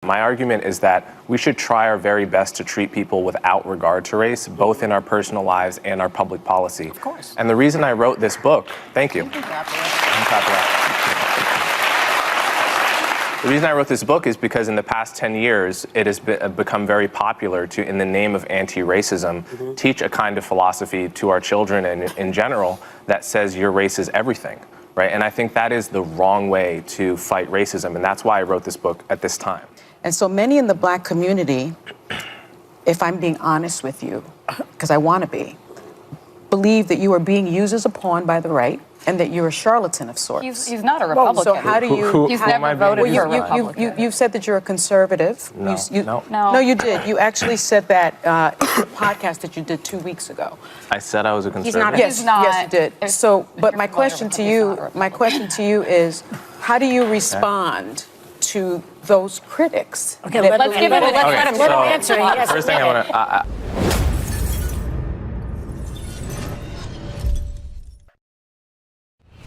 My argument is that we should try our very best to treat people without regard to race, both in our personal lives and our public policy. Of course. And the reason I wrote this book, thank you. The reason I wrote this book is because in the past 10 years, it has become very popular to, in the name of anti-racism, teach a kind of philosophy to our children and in general that says your race is everything, right? And I think that is the wrong way to fight racism, and that's why I wrote this book at this time. And so many in the Black community, if I'm being honest with you, because I want to be, believe that you are being used as a pawn by the right, and that you're a charlatan of sorts. He's not a Republican. So how do you... He's never voted for a Republican. You've said that you're a conservative. No. No, you did. You actually said that in the podcast that you did 2 weeks ago. I said I was a conservative. Yes, you did. So, but my question to you is, how do you respond to those critics? Okay, let's give him. Let him answer. First thing I want to.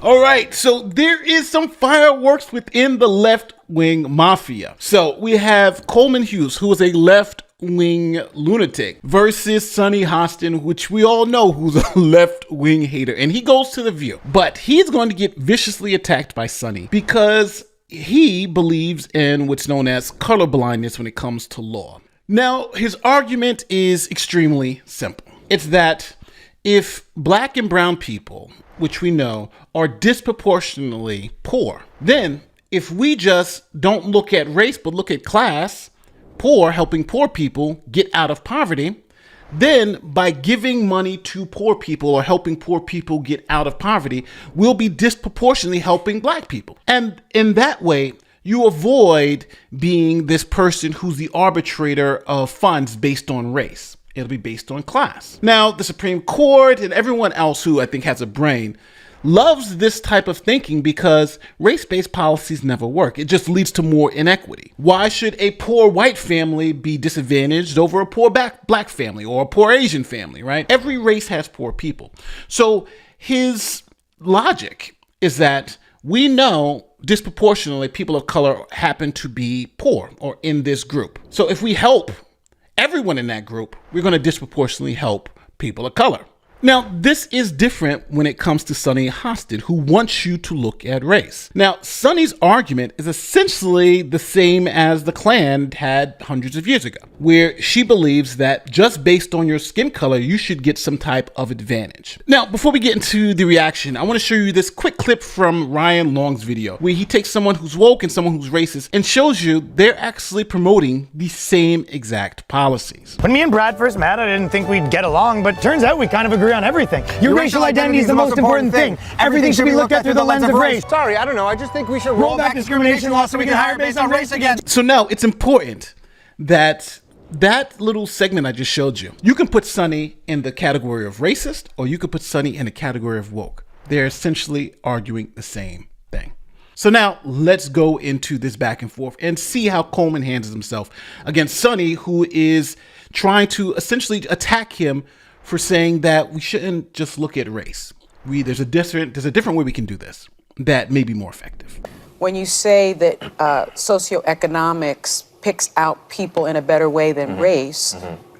All right, so there is some fireworks within the left-wing mafia. So we have Coleman Hughes, who is a left-wing lunatic, versus Sonny Hostin, which we all know who's a left-wing hater, and he goes to The View. But he's going to get viciously attacked by Sonny because he believes in what's known as color blindness when it comes to law. Now, his argument is extremely simple. It's that if black and brown people, which we know, are disproportionately poor, then if we just don't look at race but look at class, poor, helping poor people get out of poverty, then by giving money to poor people or helping poor people get out of poverty, we'll be disproportionately helping black people. And in that way, you avoid being this person who's the arbitrator of funds based on race. It'll be based on class. Now, the Supreme Court and everyone else who I think has a brain loves this type of thinking because race-based policies never work. It just leads to more inequity. Why should a poor white family be disadvantaged over a poor black family or a poor Asian family, right? Every race has poor people. So his logic is that we know disproportionately people of color happen to be poor or in this group. So if we help everyone in that group, we're going to disproportionately help people of color. Now, this is different when it comes to Sonny Hostin, who wants you to look at race. Now, Sonny's argument is essentially the same as the Klan had hundreds of years ago, where she believes that just based on your skin color, you should get some type of advantage. Now, before we get into the reaction, I want to show you this quick clip from Ryan Long's video, where he takes someone who's woke and someone who's racist and shows you they're actually promoting the same exact policies. When me and Brad first met, I didn't think we'd get along, but turns out we kind of agree on everything. Your racial identity is the most important thing. Everything should be looked at through the lens of race. Sorry, I don't know. I just think we should roll back discrimination laws so we can hire based on race again. So now it's important that that little segment I just showed you, you can put Sonny in the category of racist, or you could put Sonny in the category of woke. They're essentially arguing the same thing. So now let's go into this back and forth and see how Coleman handles himself against Sonny, who is trying to essentially attack him for saying that we shouldn't just look at race. There's a different way we can do this that may be more effective. When you say that socioeconomics picks out people in a better way than race,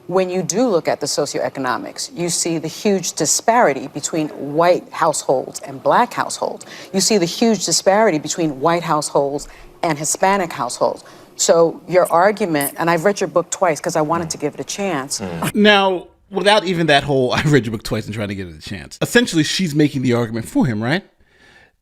when you do look at the socioeconomics, you see the huge disparity between white households and black households. You see the huge disparity between white households and Hispanic households. So your argument, and I've read your book twice because I wanted to give it a chance. Now, without even that whole, I read your book twice and trying to give it a chance. Essentially, she's making the argument for him, right?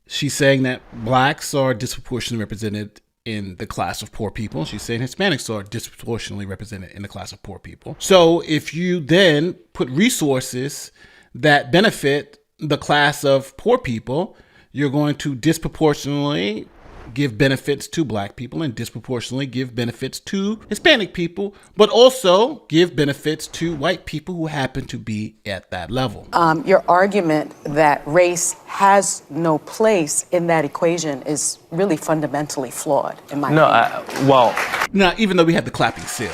She's saying that blacks are disproportionately represented in the class of poor people. She's saying Hispanics are disproportionately represented in the class of poor people. So if you then put resources that benefit the class of poor people, you're going to disproportionately give benefits to black people and disproportionately give benefits to Hispanic people, but also give benefits to white people who happen to be at that level. Your argument that race has no place in that equation is really fundamentally flawed, in my opinion. Now, even though we had the clapping seals,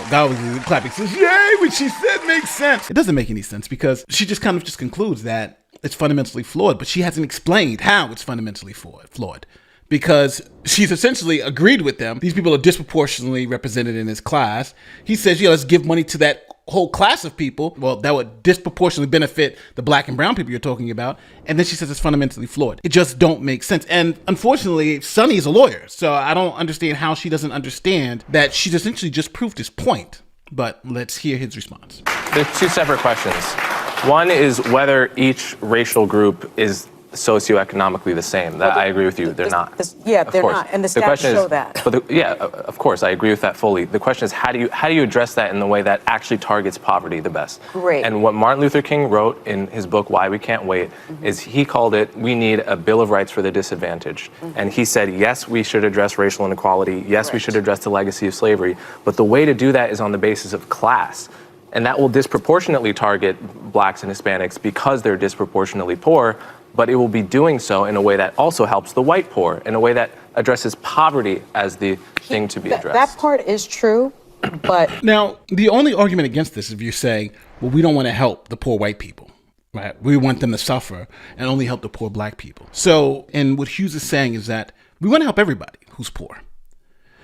that was the clapping seals. Yay, what she said makes sense. It doesn't make any sense because she just kind of just concludes that it's fundamentally flawed, but she hasn't explained how it's fundamentally flawed. because she's essentially agreed with them. These people are disproportionately represented in his class. He says, yeah, let's give money to that whole class of people. Well, that would disproportionately benefit the black and brown people you're talking about. And then she says it's fundamentally flawed. It just don't make sense. And unfortunately, Sonny is a lawyer, so I don't understand how she doesn't understand that she's essentially just proved his point. But let's hear his response. There's two separate questions. One is whether each racial group is socioeconomically the same. That I agree with you. They're not. Yeah, Of they're course. not, and the The stats question show is- that. But of course, I agree with that fully. The question is, how do you address that in the way that actually targets poverty the best? Great. And what Martin Luther King wrote in his book, Why We Can't Wait, is he called it, we need a Bill of Rights for the disadvantaged. And he said, yes, we should address racial inequality. Yes, we should address the legacy of slavery. But the way to do that is on the basis of class. And that will disproportionately target blacks and Hispanics because they're disproportionately poor, but it will be doing so in a way that also helps the white poor, in a way that addresses poverty as the thing to be addressed. That part is true, but Now, the only argument against this is if you're saying, well, we don't want to help the poor white people, right? We want them to suffer and only help the poor black people. So, and what Hughes is saying is that we want to help everybody who's poor.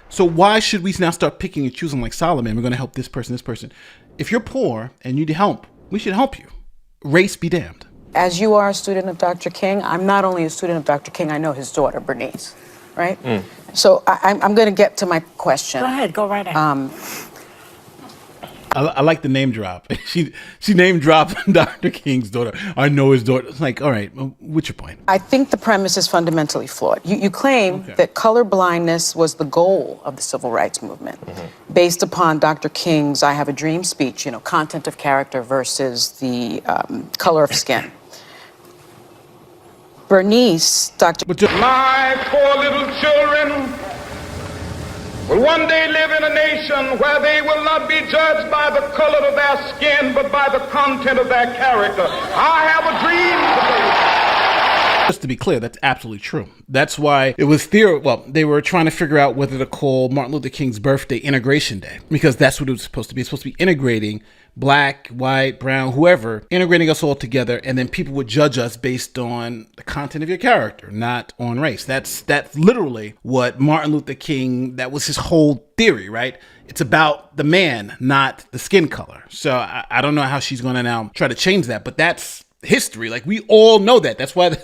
So why should we now start picking and choosing like Solomon? We're going to help this person, this person. If you're poor and you need help, we should help you. Race be damned. as you are a student of Dr. King, I'm not only a student of Dr. King, I know his daughter, Bernice, right? So I'm going to get to my question. Go ahead, go right ahead. I like the name drop. She name dropped Dr. King's daughter. I know his daughter. It's like, all right, well, what's your point? I think the premise is fundamentally flawed. You claim that color blindness was the goal of the civil rights movement, based upon Dr. King's "I Have a Dream" speech. You know, content of character versus the color of skin. Bernice, Dr. My poor little children will one day live in a nation where they will not be judged by the color of their skin, but by the content of their character. I have a dream today. Just to be clear, that's absolutely true. That's why it was they were trying to figure out whether to call Martin Luther King's birthday Integration Day, because that's what it was supposed to be. It's supposed to be integrating black, white, brown, whoever, integrating us all together, and then people would judge us based on the content of your character, not on race. That's literally what Martin Luther King, that was his whole theory, right? It's about the man, not the skin color. So I don't know how she's going to now try to change that, but that's history. Like, we all know that. That's why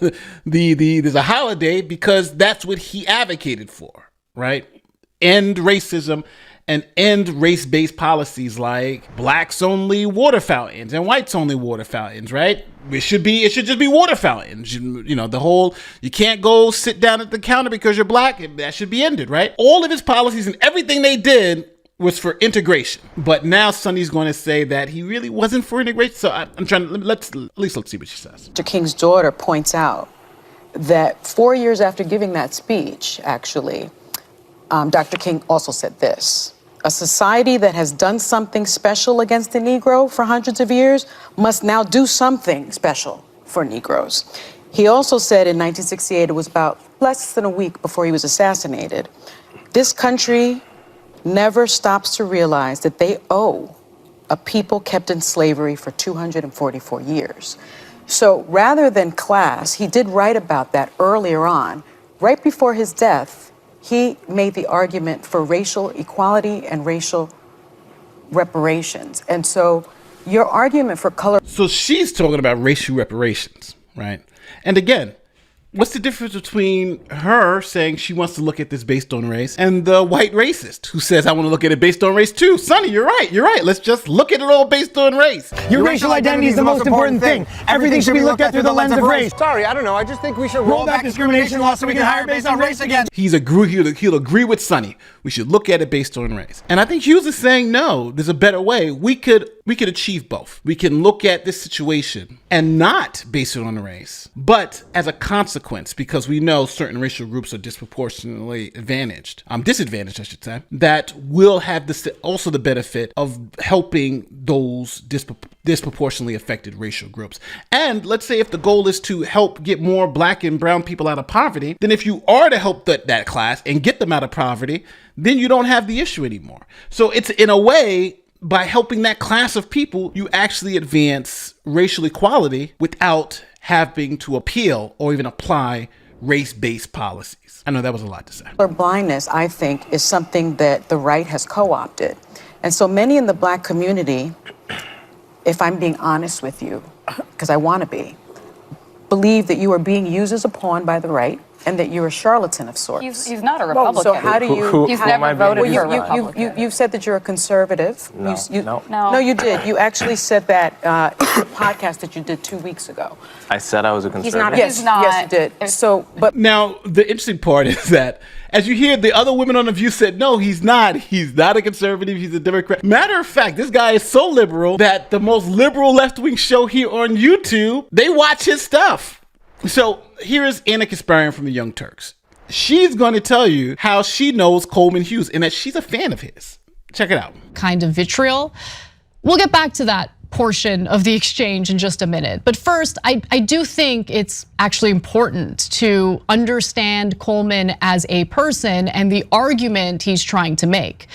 there's a holiday, because that's what he advocated for, right? End racism and end race-based policies like blacks only water fountains and whites only water fountains, right? It should just be water fountains. You know, the whole, you can't go sit down at the counter because you're black, that should be ended, right? All of his policies and everything they did was for integration. But now Sonny's going to say that he really wasn't for integration. So I'm trying to, let's see what she says. Dr. King's daughter points out that 4 years after giving that speech, actually, Dr. King also said this: a society that has done something special against the Negro for hundreds of years must now do something special for Negroes. He also said in 1968, it was about less than a week before he was assassinated, this country never stops to realize that they owe a people kept in slavery for 244 years. So rather than class, he did write about that earlier on. Right before his death, he made the argument for racial equality and racial reparations. And so your argument for color... So she's talking about racial reparations, right? And again, what's the difference between her saying she wants to look at this based on race and the white racist who says, I want to look at it based on race too? Sonny, you're right. Let's just look at it all based on race. Your racial identity is the most important thing. Everything should be looked at through the lens of race. Sorry, I don't know. I just think we should Roll back discrimination laws so we can hire based on race again. He'll agree with Sonny. We should look at it based on race. And I think Hughes is saying, no, there's a better way. We could achieve both. We can look at this situation and not base it on race, but as a consequence, because we know certain racial groups are disproportionately disadvantaged, I should say, that will have also the benefit of helping those disproportionately affected racial groups. And let's say if the goal is to help get more black and brown people out of poverty, then if you are to help that class and get them out of poverty, then you don't have the issue anymore. So it's, in a way, by helping that class of people, you actually advance racial equality without having to appeal or even apply race-based policies. I know that was a lot to say. Color blindness, I think, is something that the right has co-opted. And so many in the black community, if I'm being honest with you, because I want to be, believe that you are being used as a pawn by the right and that you're a charlatan of sorts. He's not a Republican. So how do you... He's who am I never being voted for a used as? Republican. You said that you're a conservative. No, no. No, you did. You actually said that in the podcast that you did 2 weeks ago. I said I was a conservative. not- Yes, He's not. yes, you did. So, but Now, the interesting part is that, as you hear, the other women on The View said, no, he's not. He's not a conservative. He's a Democrat. Matter of fact, this guy is so liberal that the most liberal left-wing show here on YouTube, they watch his stuff. So here is Anna Kasparian from the Young Turks. She's going to tell you how she knows Coleman Hughes and that she's a fan of his. Check it out. Kind of vitriol. We'll get back to that portion of the exchange in just a minute. But first, I do think it's actually important to understand Coleman as a person and the argument he's trying to make.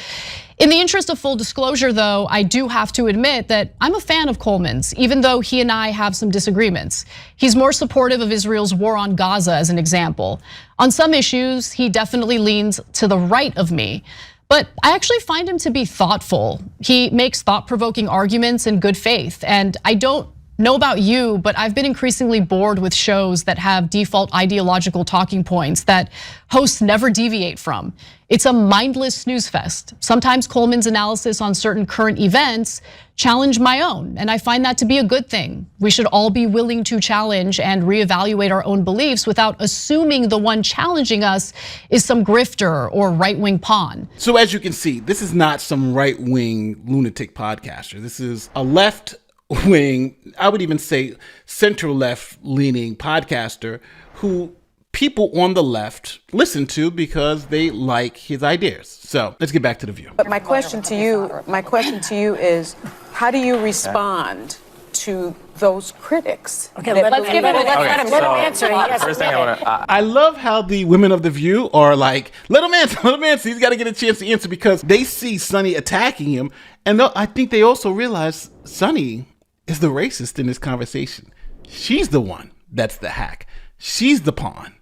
In the interest of full disclosure, though, I do have to admit that I'm a fan of Coleman's, even though he and I have some disagreements. He's more supportive of Israel's war on Gaza, as an example. On some issues, he definitely leans to the right of me. But I actually find him to be thoughtful. He makes thought-provoking arguments in good faith. And I don't know about you, but I've been increasingly bored with shows that have default ideological talking points that hosts never deviate from. It's a mindless snooze fest. Sometimes Coleman's analysis on certain current events challenge my own, and I find that to be a good thing. We should all be willing to challenge and reevaluate our own beliefs without assuming the one challenging us is some grifter or right-wing pawn. So as you can see, this is not some right-wing lunatic podcaster. This is a left-wing, I would even say center-left leaning podcaster who people on the left listen to because they like his ideas. So let's get back to The View. But my question to you is, how do you respond to those critics? Okay, let's give him. Let him answer. First thing I want to. I love how the women of The View are like, let him answer. He's got to get a chance to answer because they see Sonny attacking him. And I think they also realize Sonny is the racist in this conversation. She's the one that's the hack. She's the pawn.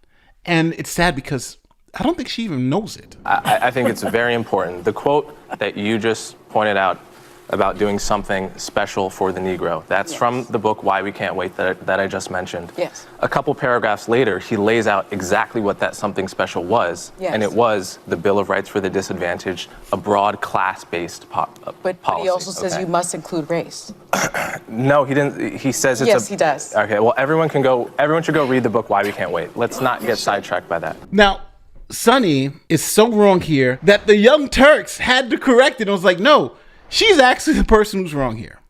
And it's sad because I don't think she even knows it. I think it's very important. The quote that you just pointed out about doing something special for the Negro, that's from the book Why We Can't Wait that I just mentioned. Yes. A couple paragraphs later, he lays out exactly what that something special was. Yes. And it was the Bill of Rights for the Disadvantaged, a broad class-based policy. But he also says you must include race. No, he didn't. He says it's Yes, he does. Okay, well, everyone should go read the book Why We Can't Wait. Let's not get sidetracked by that. Now, Sonny is so wrong here that the Young Turks had to correct it and was like, no, she's actually the person who's wrong here.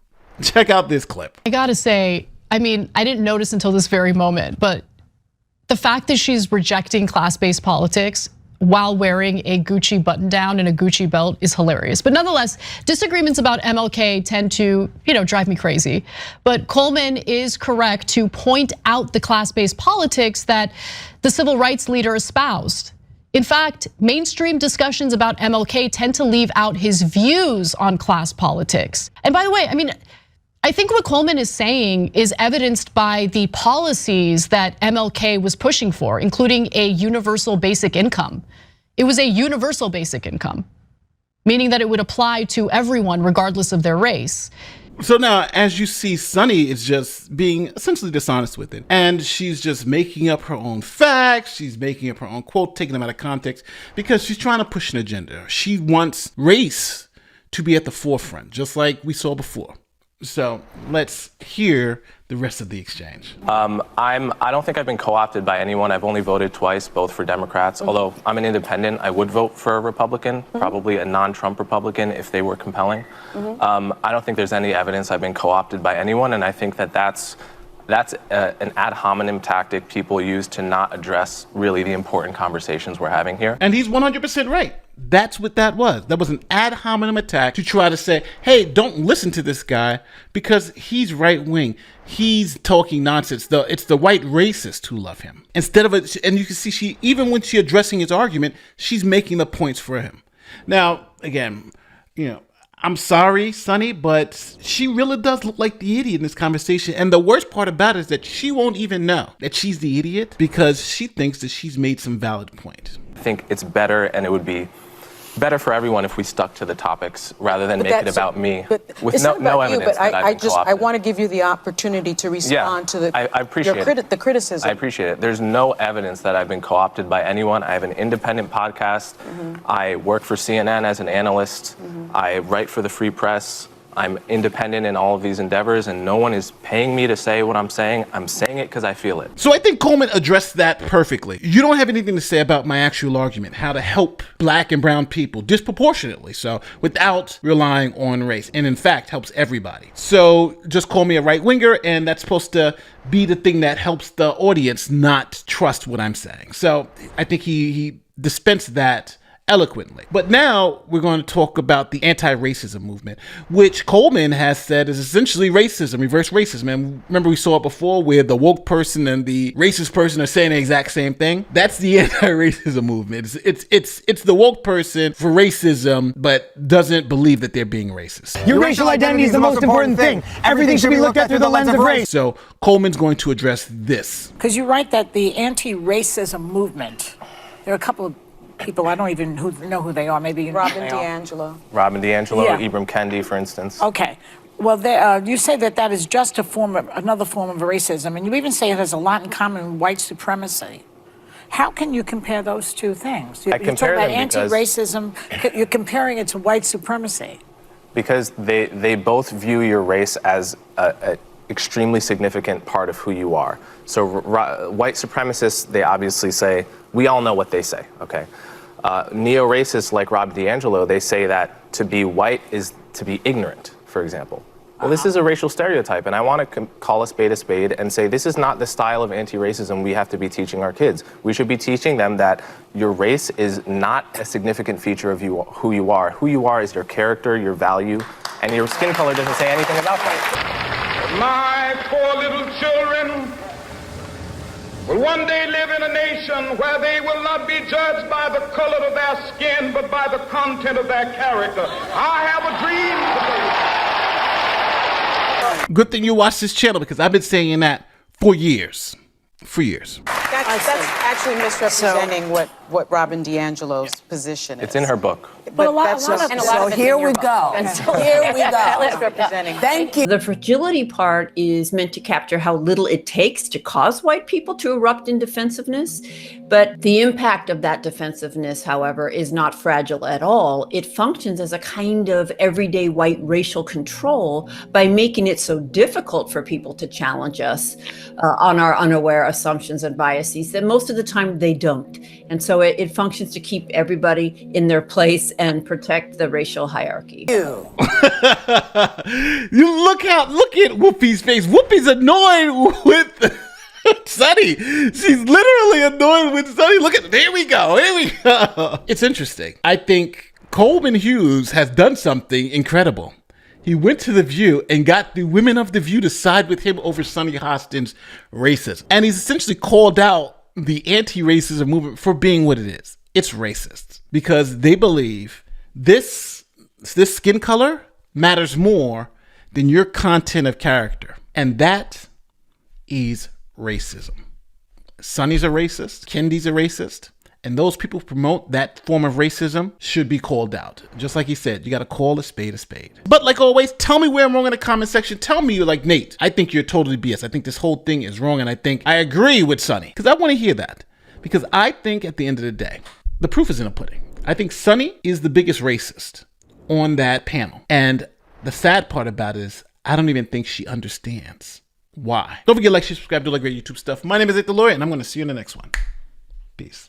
Check out this clip. I gotta say, I mean, I didn't notice until this very moment, but the fact that she's rejecting class-based politics while wearing a Gucci button-down and a Gucci belt is hilarious. But nonetheless, disagreements about MLK tend to, drive me crazy. But Coleman is correct to point out the class-based politics that the civil rights leader espoused. In fact, mainstream discussions about MLK tend to leave out his views on class politics. And by the way, I think what Coleman is saying is evidenced by the policies that MLK was pushing for, including a universal basic income. It was a universal basic income, meaning that it would apply to everyone regardless of their race. So now, as you see, Sonny is just being essentially dishonest with it. And she's just making up her own facts. She's making up her own quote, taking them out of context, because she's trying to push an agenda. She wants race to be at the forefront, just like we saw before. So let's hear the rest of the exchange. I don't think I've been co-opted by anyone. I've only voted twice, both for Democrats. Although I'm an independent, I would vote for a Republican, probably a non-Trump Republican if they were compelling. I don't think there's any evidence I've been co-opted by anyone, and I think that's an ad hominem tactic people use to not address really the important conversations we're having here. And he's 100% right. That's what that was. That was an ad hominem attack to try to say, hey, don't listen to this guy because he's right wing. He's talking nonsense. It's the white racists who love him. Instead of it, and you can see even when she's addressing his argument, she's making the points for him. Now, again, I'm sorry, Sonny, but she really does look like the idiot in this conversation. And the worst part about it is that she won't even know that she's the idiot because she thinks that she's made some valid point. I think it's better, and it would be better for everyone if we stuck to the topics rather than make it about me with no evidence that I've been co-opted. I want to give you the opportunity to respond to I appreciate the criticism. I appreciate it. There's no evidence that I've been co-opted by anyone. I have an independent podcast. I work for CNN as an analyst. I write for the Free Press. I'm independent in all of these endeavors, and no one is paying me to say what I'm saying. I'm saying it because I feel it. So I think Coleman addressed that perfectly. You don't have anything to say about my actual argument, how to help black and brown people disproportionately so without relying on race, and in fact helps everybody. So just call me a right-winger, and that's supposed to be the thing that helps the audience not trust what I'm saying. So I think he dispensed that eloquently. But now we're going to talk about the anti-racism movement, which Coleman has said is essentially racism, reverse racism. And remember, we saw it before where the woke person and the racist person are saying the exact same thing. That's the anti-racism movement. It's the woke person for racism, but doesn't believe that they're being racist. Your racial identity is the most important thing. Everything should be looked at through the lens of race. So Coleman's going to address this. Because you write that the anti-racism movement, there are a couple of people I don't even know who they are. Maybe you know Robin DiAngelo. Robin DiAngelo, Yeah. Ibram Kendi, for instance. Okay. Well, you say that is just another form of racism, and you even say it has a lot in common with white supremacy. How can you compare those two things? You compare talk about them because- anti-racism, you're comparing it to white supremacy. Because they both view your race as a extremely significant part of who you are. So white supremacists, they obviously say, we all know what they say, okay? Neo-racists like Rob DiAngelo, they say that to be white is to be ignorant, for example. Well, this is a racial stereotype, and I want to call a spade and say this is not the style of anti-racism we have to be teaching our kids. We should be teaching them that your race is not a significant feature of who you are. Who you are is your character, your value, and your skin color doesn't say anything about that. My poor little children will one day live in a nation where they will not be judged by the color of their skin, but by the content of their character. I have a dream today. Good thing you watch this channel because I've been saying that for years. For years. That's actually misrepresenting what Robin DiAngelo's position is. It's in her book. But a lot of So here we go. Here we go. Misrepresenting. Thank you. The fragility part is meant to capture how little it takes to cause white people to erupt in defensiveness. But the impact of that defensiveness, however, is not fragile at all. It functions as a kind of everyday white racial control by making it so difficult for people to challenge us on our unaware assumptions and biases that most of the time they don't. And so it functions to keep everybody in their place and protect the racial hierarchy. You look at Whoopi's face. Whoopi's annoyed with Sonny. She's literally annoyed with Sonny. Look at, here we go. It's interesting. I think Coleman Hughes has done something incredible. He went to The View and got the women of The View to side with him over Sonny Hostin's racism. And he's essentially called out the anti-racism movement for being what it is. It's racist because they believe this skin color matters more than your content of character. And that is racism. Sonny's a racist. Kendi's a racist. And those people who promote that form of racism should be called out. Just like he said, you got to call a spade a spade. But like always, tell me where I'm wrong in the comment section. Tell me you're like, Nate, I think you're totally BS. I think this whole thing is wrong. And I think I agree with Sonny. Because I want to hear that. Because I think at the end of the day, the proof is in the pudding. I think Sonny is the biggest racist on that panel. And the sad part about it is I don't even think she understands why. Don't forget to like, share, subscribe, do like great YouTube stuff. My name is Nate the Lawyer, and I'm going to see you in the next one. Peace.